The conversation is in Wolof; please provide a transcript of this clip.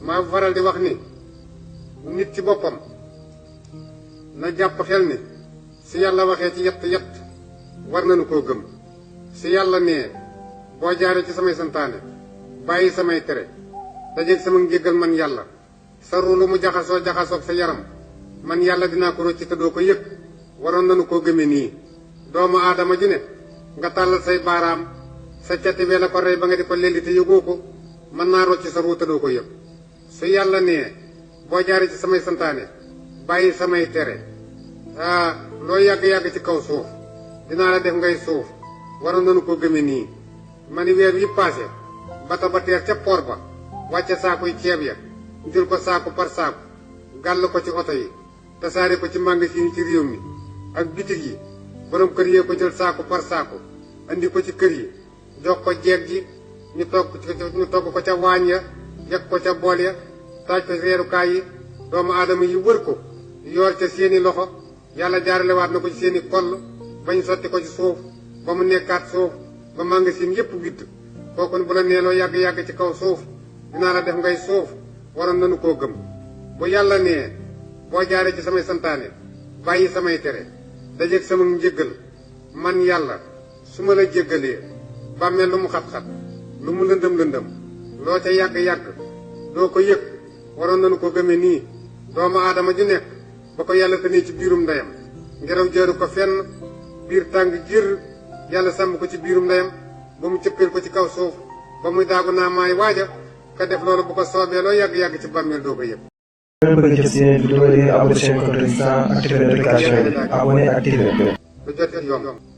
maa faral di wax ni nit ci boppam na jàpp xel ni si yàlla waxee ci yett war nañu koo gëm si yàlla nee boo jaaree ci samay santaane bàyyi samay tere dajeeg sama njéggal man yàlla sa ruulu mu jaxasoog sa yaram man yàlla dinaa ko rocci te doo ko yëg waroon nañu koo gëme nii doomu aadama ji ne nga tàllal say baaraam sa cati bee la ko rey ba nga di ko lelli te yëgoo ko mën naa rocci sa ruu te doo ko yëg su yàlla nee boo jaaree ci samay santaane bàyyi samay tere loo yàgg-yàgg ci kaw suuf dinaa la def ngay suuf waroon nañu ko gëme nii ma ni weer yi passé bata ba teer ca port ba wàcce saakuy ceeb ya jël ko saaku par saaku gàll ko ci oto yi tasaare ko ci magasin yi ci réew mi ak bitig yi borom kër yee ko jël saaku par saaku andi ko ci kër yi jox ko jeeg ji ñu togg ko ca waañ ya yegg ko ca bool ya taaj ko reerukaay yi doomu aadama yi wër ko yoor ca seeni loxo yàlla jaaralewaat na ko ci seeni koll bañ sotti ko ci suuf ba mu nekkaat suuf ba magasin yépp witt kooku bu la neeloo yàgg-yàgg ci kaw suuf dinaa la def ngay suuf waroon nañu koo gëm bu yàlla nee boo jaaree ci samay santaane bàyyi samay tere dajeeg sama njéggal man yàlla su ma la jéggalee bàmmeel lu mu xat-xat lu mu lëndëm loo ca yàgg-yàgg doo ko yëg waroon nañu ko gëme nii doomu aadama ju nekk ba ko yàlla tënee ci biirum ndeyam ngelaw jëru ko fenn biir tàng jër yàlla sàmm ko ci biirum ndeyam ba mu cëppeel ko ci kaw suuf ba muy daagu naa maay waaja ka def loolu bu ko soobee loo yàgg-yàgg ci bàmmeel doo ko yëg. bëgg jot si vidéo yi abonné seen compte Résistance activer notification yi abonné activer. lu jot yomb